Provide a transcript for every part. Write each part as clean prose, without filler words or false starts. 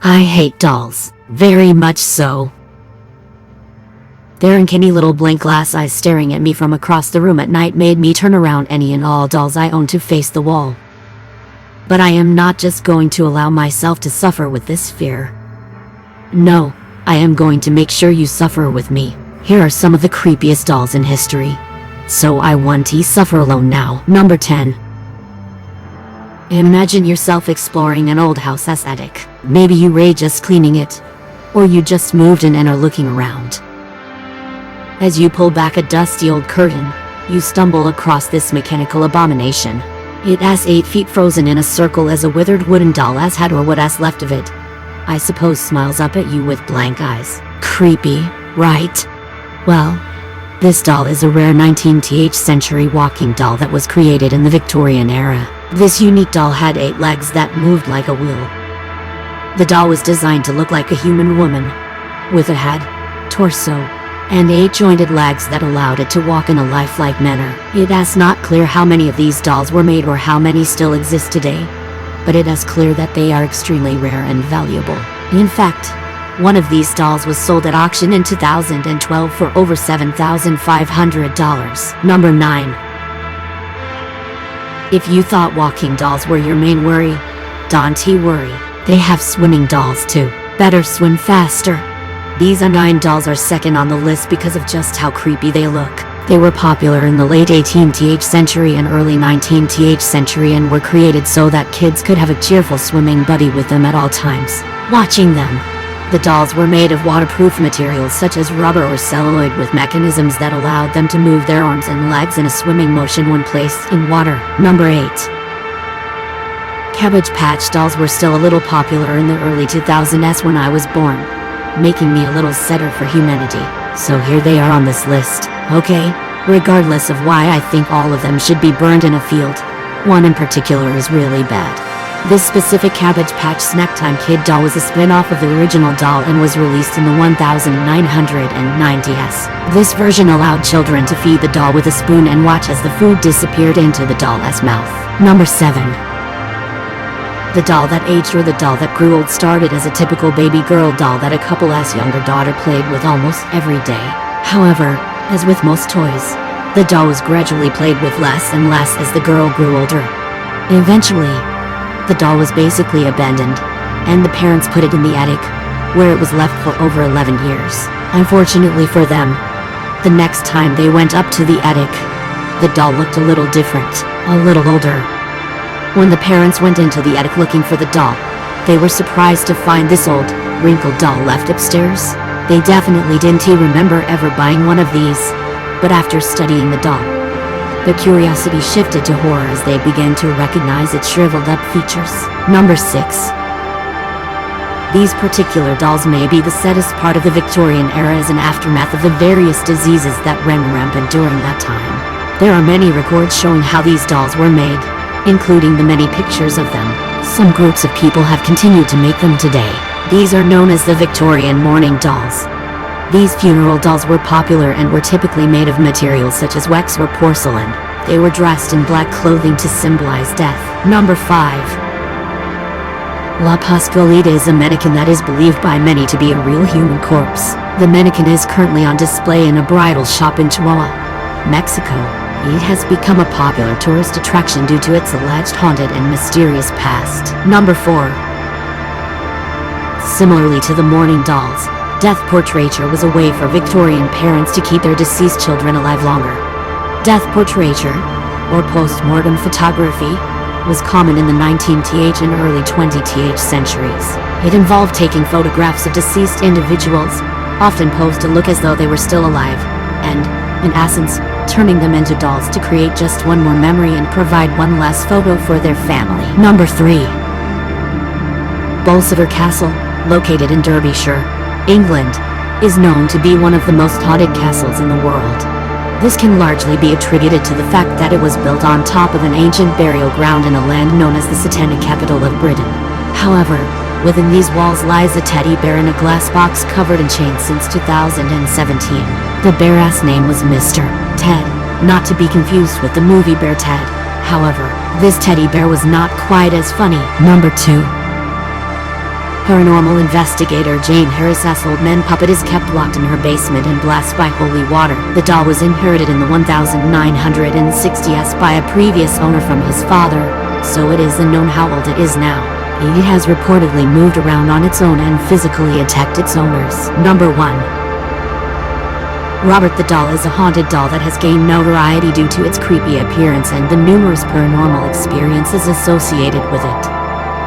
I hate dolls. Very much so. Their uncanny little blank glass eyes staring at me from across the room at night made me turn around any and all dolls I own to face the wall. But I am not just going to allow myself to suffer with this fear. No, I am going to make sure you suffer with me. Here are some of the creepiest dolls in history. So I want to suffer alone now. Number 10. Imagine yourself exploring an old house's attic. Maybe you were just cleaning it, or you just moved in and are looking around. As you pull back a dusty old curtain, you stumble across this mechanical abomination. It has 8 feet frozen in a circle as a withered wooden doll has had or what has left of it. I suppose smiles up at you with blank eyes. Creepy, right? Well, this doll is a rare 19th century walking doll that was created in the Victorian era. This unique doll had 8 legs that moved like a wheel. The doll was designed to look like a human woman, with a head, torso, and 8 jointed legs that allowed it to walk in a lifelike manner. It is not clear how many of these dolls were made or how many still exist today, but it is clear that they are extremely rare and valuable. In fact, one of these dolls was sold at auction in 2012 for over $7,500. Number 9. If you thought walking dolls were your main worry, don't worry. They have swimming dolls too. Better swim faster. These 9 dolls are second on the list because of just how creepy they look. They were popular in the late 18th century and early 19th century and were created so that kids could have a cheerful swimming buddy with them at all times. Watching them. The dolls were made of waterproof materials such as rubber or celluloid with mechanisms that allowed them to move their arms and legs in a swimming motion when placed in water. Number 8. Cabbage Patch dolls were still a little popular in the early 2000s when I was born, making me a little setter for humanity. So here they are on this list. Okay, regardless of why I think all of them should be burned in a field, one in particular is really bad. This specific Cabbage Patch Snack Time Kid doll was a spin-off of the original doll and was released in the 1990s. This version allowed children to feed the doll with a spoon and watch as the food disappeared into the doll's mouth. Number 7. The doll that aged or the doll that grew old started as a typical baby girl doll that a couple's younger daughter played with almost every day. However, as with most toys, the doll was gradually played with less and less as the girl grew older. Eventually, the doll was basically abandoned, and the parents put it in the attic, where it was left for over 11 years. Unfortunately for them, the next time they went up to the attic, the doll looked a little different, a little older. When the parents went into the attic looking for the doll, they were surprised to find this old, wrinkled doll left upstairs. They definitely didn't remember ever buying one of these, but after studying the doll, their curiosity shifted to horror as they began to recognize its shriveled up features. Number 6. These particular dolls may be the saddest part of the Victorian era as an aftermath of the various diseases that ran rampant during that time. There are many records showing how these dolls were made, including the many pictures of them. Some groups of people have continued to make them today. These are known as the Victorian mourning dolls. These funeral dolls were popular and were typically made of materials such as wax or porcelain. They were dressed in black clothing to symbolize death. Number 5. La Pascualita is a mannequin that is believed by many to be a real human corpse. The mannequin is currently on display in a bridal shop in Chihuahua, Mexico. It has become a popular tourist attraction due to its alleged haunted and mysterious past. Number 4. Similarly to the mourning dolls, death portraiture was a way for Victorian parents to keep their deceased children alive longer. Death portraiture, or post-mortem photography, was common in the 19th and early 20th centuries. It involved taking photographs of deceased individuals, often posed to look as though they were still alive, and, in essence, turning them into dolls to create just one more memory and provide one last photo for their family. Number 3. Bolsover Castle, located in Derbyshire, England, is known to be one of the most haunted castles in the world. This can largely be attributed to the fact that it was built on top of an ancient burial ground in a land known as the Satanic capital of Britain. However, within these walls lies a teddy bear in a glass box covered in chains since 2017. The bear's name was Mr. Ted, not to be confused with the movie Bear Ted. However, this teddy bear was not quite as funny. Number 2. Paranormal investigator Jane Harris's old man puppet is kept locked in her basement and blessed by holy water. The doll was inherited in the 1960s by a previous owner from his father, so it is unknown how old it is now. It has reportedly moved around on its own and physically attacked its owners. Number 1. Robert the Doll is a haunted doll that has gained notoriety due to its creepy appearance and the numerous paranormal experiences associated with it.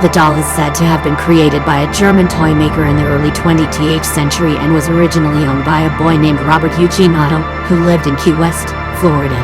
The doll is said to have been created by a German toy maker in the early 20th century and was originally owned by a boy named Robert Eugene Otto, who lived in Key West, Florida.